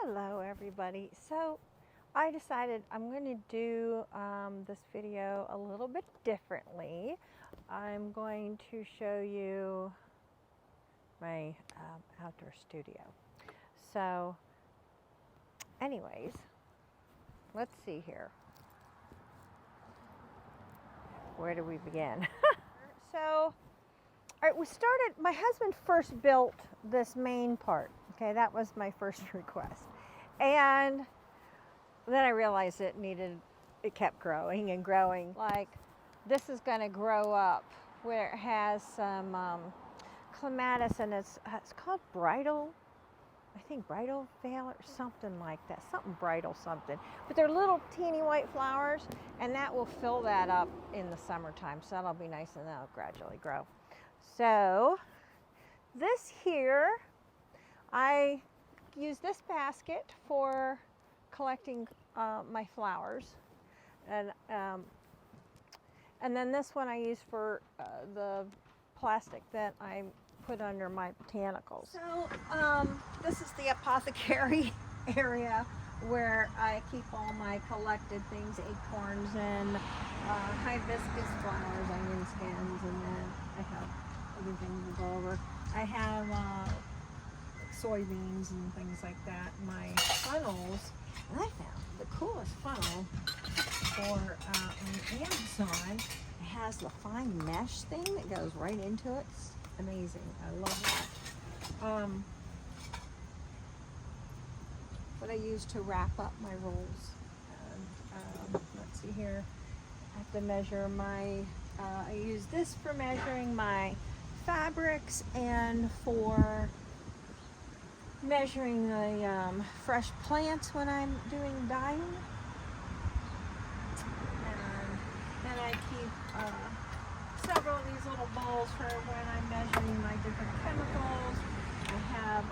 Hello everybody. So I decided I'm going to do this video a little bit differently. I'm going to show you my outdoor studio. So anyways, let's see here. Where do we begin? So all right, we started, my husband first built this main part. Okay, that was my first request. And then I realized it kept growing and growing. Like, this is gonna grow up where it has some clematis, and it's called bridal, I think bridal veil or something like that, something bridal something. But they're little teeny white flowers, and that will fill that up in the summertime. So that'll be nice, and that'll gradually grow. So this here, I use this basket for collecting my flowers, and then this one I use for the plastic that I put under my botanicals. So this is the apothecary area where I keep all my collected things, acorns and hibiscus flowers, onion skins, and then I have other things to go over. I have soybeans and things like that. My funnels, and I found the coolest funnel for on Amazon. It has the fine mesh thing that goes right into it. It's amazing. I love that. What I use to wrap up my rolls. Let's see here. I have to measure my. I use this for measuring my fabrics and for measuring the fresh plants when I'm doing dyeing. And then I keep several of these little bowls for when I'm measuring my different chemicals. I have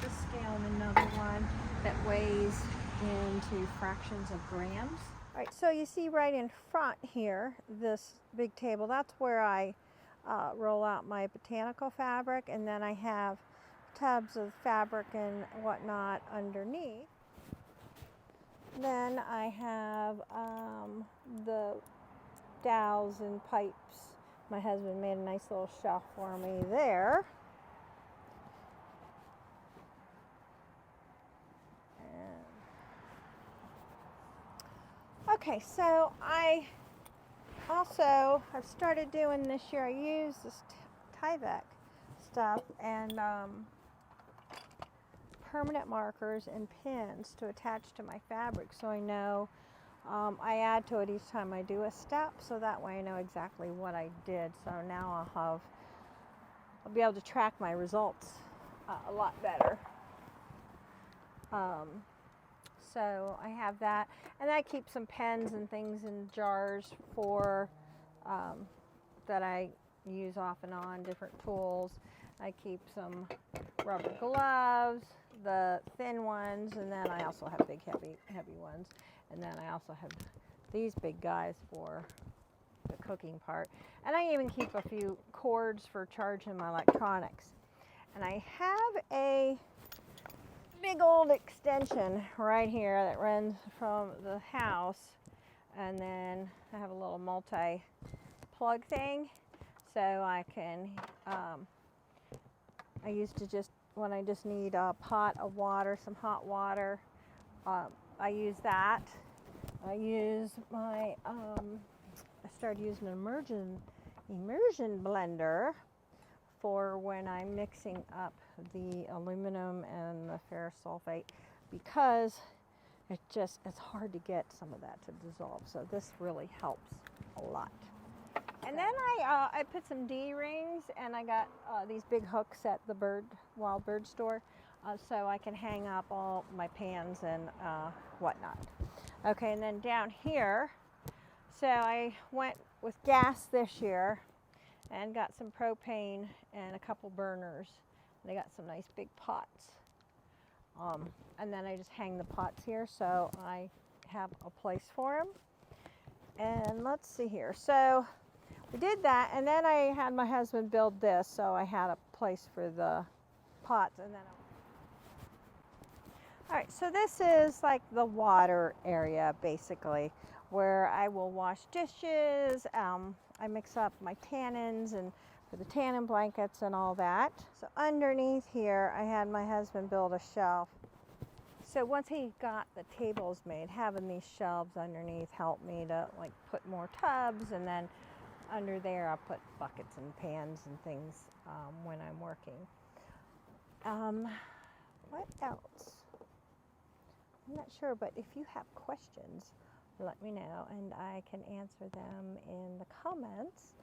this scale and another one that weighs into fractions of grams. All right, so you see right in front here, this big table, that's where I roll out my botanical fabric, and then I have tubs of fabric and whatnot underneath. Then I have the dowels and pipes. My husband made a nice little shelf for me there. Okay, so I've started doing this year, I use this Tyvek stuff and permanent markers and pins to attach to my fabric, so I know I add to it each time I do a step, so that way I know exactly what I did. So now I'll be able to track my results a lot better. So I have that, and I keep some pens and things in jars for that I use off and on, different tools. I keep some rubber gloves, the thin ones, and then I also have big heavy ones, and then I also have these big guys for the cooking part, and I even keep a few cords for charging my electronics. And I have a big old extension right here that runs from the house, and then I have a little multi-plug thing, so I can I used to just, when I just need a pot of water, some hot water, I use that. I use my I started using an immersion blender for when I'm mixing up the aluminum and the ferrous sulfate, because it's hard to get some of that to dissolve. So this really helps a lot. And then I put some D-rings, and I got these big hooks at the wild bird store, so I can hang up all my pans and whatnot. Okay, and then down here, so I went with gas this year and got some propane and a couple burners. They got some nice big pots. And then I just hang the pots here, so I have a place for them. And let's see here. So we did that, and then I had my husband build this, so I had a place for the pots. And then All right, so this is like the water area basically, where I will wash dishes. I mix up my tannins and for the tannin blankets and all that. So underneath here, I had my husband build a shelf. So once he got the tables made, having these shelves underneath helped me to like put more tubs, and then under there I put buckets and pans and things when I'm working. What else? I'm not sure, but if you have questions, let me know and I can answer them in the comments.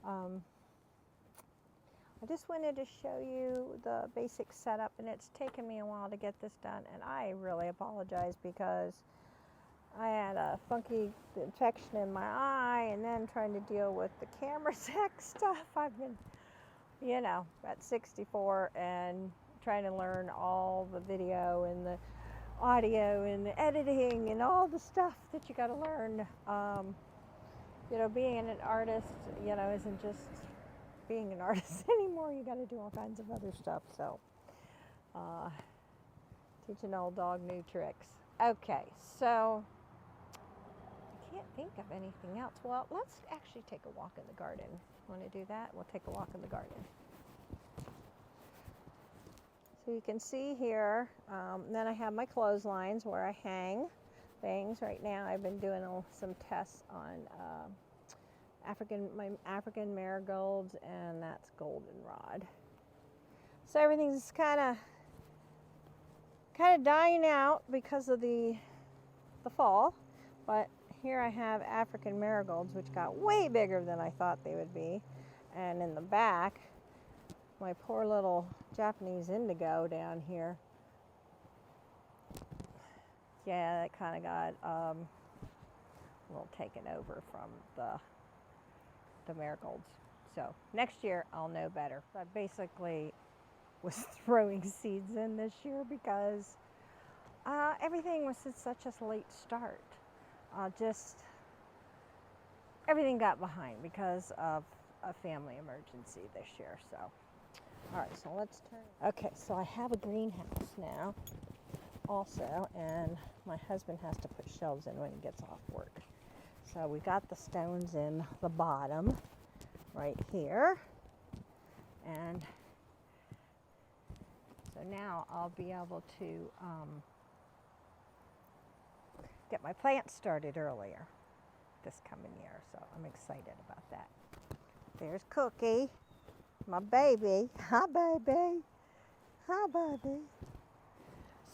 I just wanted to show you the basic setup, and it's taken me a while to get this done, and I really apologize because I had a funky infection in my eye, and then trying to deal with the camera tech stuff. I've been, you know, at 64 and trying to learn all the video and the audio and the editing and all the stuff that you got to learn. You know, being an artist, you know, isn't just being an artist anymore. You got to do all kinds of other stuff. So, teach an old dog new tricks. Okay, so I can't think of anything else. Well, let's actually take a walk in the garden. Want to do that? We'll take a walk in the garden. So you can see here, then I have my clotheslines where I hang things. Right now I've been doing some tests on my African marigolds, and that's goldenrod. So everything's kind of dying out because of the fall, but here I have African marigolds, which got way bigger than I thought they would be. And in the back, my poor little Japanese indigo down here. Yeah, that kind of got a little taken over from the marigolds. So next year I'll know better. I basically was throwing seeds in this year because everything was at such a late start. Just everything got behind because of a family emergency this year. So, all right, so let's turn. Okay, so I have a greenhouse now also, and my husband has to put shelves in when he gets off work. So we got the stones in the bottom right here, and so now I'll be able to get my plants started earlier this coming year, so I'm excited about that. There's Cookie, my baby. Hi, baby. Hi, baby.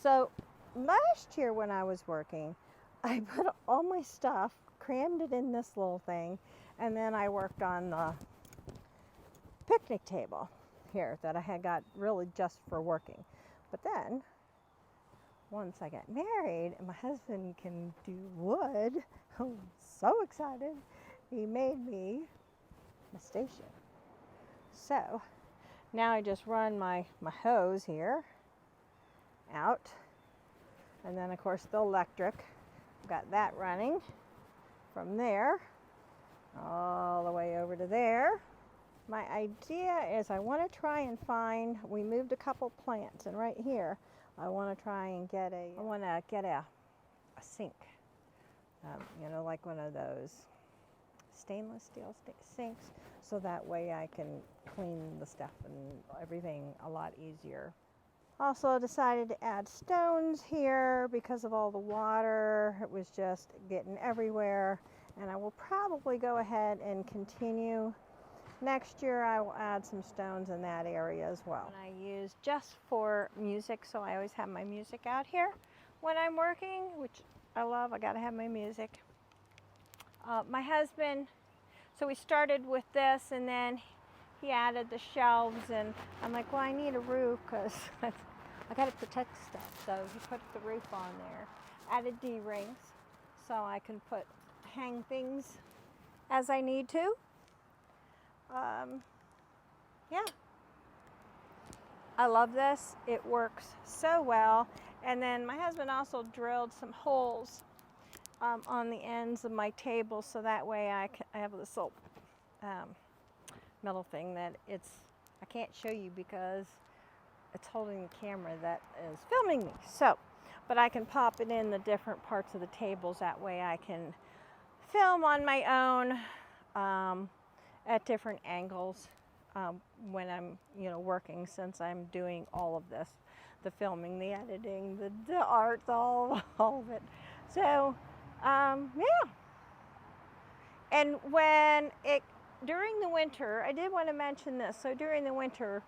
So last year when I was working, I put all my stuff, crammed it in this little thing, and then I worked on the picnic table here that I had got really just for working. But then once I got married and my husband can do wood, I'm so excited. He made me a station. So now I just run my hose here out, and then of course the electric, got that running from there all the way over to there. My idea is I want to try and find, we moved a couple plants, and right here I want to try and get a sink, you know, like one of those stainless steel sinks, so that way I can clean the stuff and everything a lot easier. Also decided to add stones here because of all the water. It was just getting everywhere, and I will probably go ahead and continue. Next year I will add some stones in that area as well. And I use just for music, so I always have my music out here when I'm working, which I love. I gotta have my music. My husband, so we started with this, and then he added the shelves, and I'm like, well, I need a roof because I gotta protect stuff. So he put the roof on there, added D-rings so I can hang things as I need to. Yeah, I love this. It works so well. And then my husband also drilled some holes on the ends of my table, so that way I have this little metal thing that I can't show you because it's holding the camera that is filming me. So, but I can pop it in the different parts of the tables. That way I can film on my own at different angles when I'm, working, since I'm doing all of this, the filming, the editing, the art, all of it. So, yeah. And during the winter, I did want to mention this. So during the winter,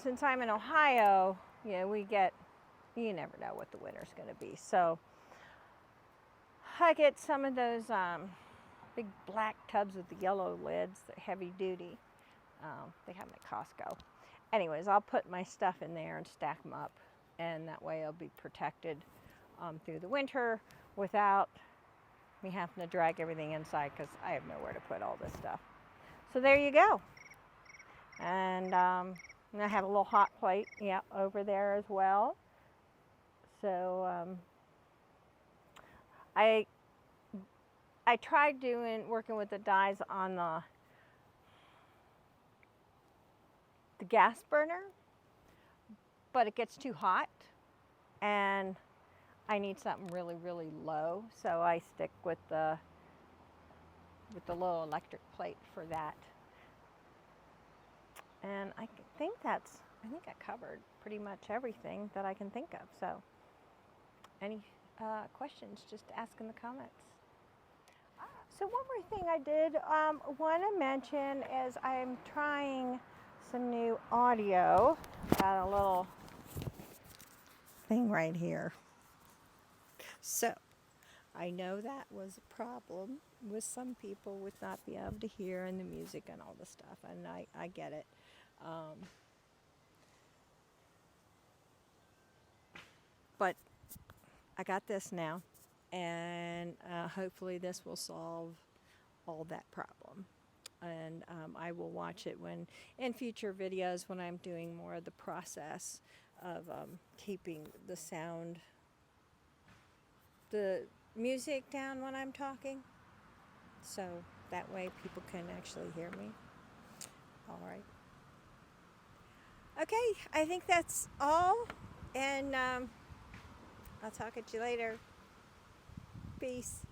since I'm in Ohio, you never know what the winter's going to be. So I get some of those big black tubs with the yellow lids, the heavy duty. They have them at Costco. Anyways, I'll put my stuff in there and stack them up, and that way I'll be protected through the winter without me having to drag everything inside, because I have nowhere to put all this stuff. So there you go. And I have a little hot plate, over there as well. So I tried working with the dyes on the gas burner, but it gets too hot, and I need something really, really low. So I stick with the low electric plate for that. And I think I covered pretty much everything that I can think of. So any questions, just ask in the comments. So one more thing I did want to mention is I'm trying some new audio. Got a little thing right here. So I know that was a problem with some people with not being able to hear, and the music and all the stuff, and I get it. But I got this now, and hopefully this will solve all that problem. And I will watch it in future videos when I'm doing more of the process of keeping the sound, the music down when I'm talking, so that way people can actually hear me. All right. Okay, I think that's all, and I'll talk at you later. Peace.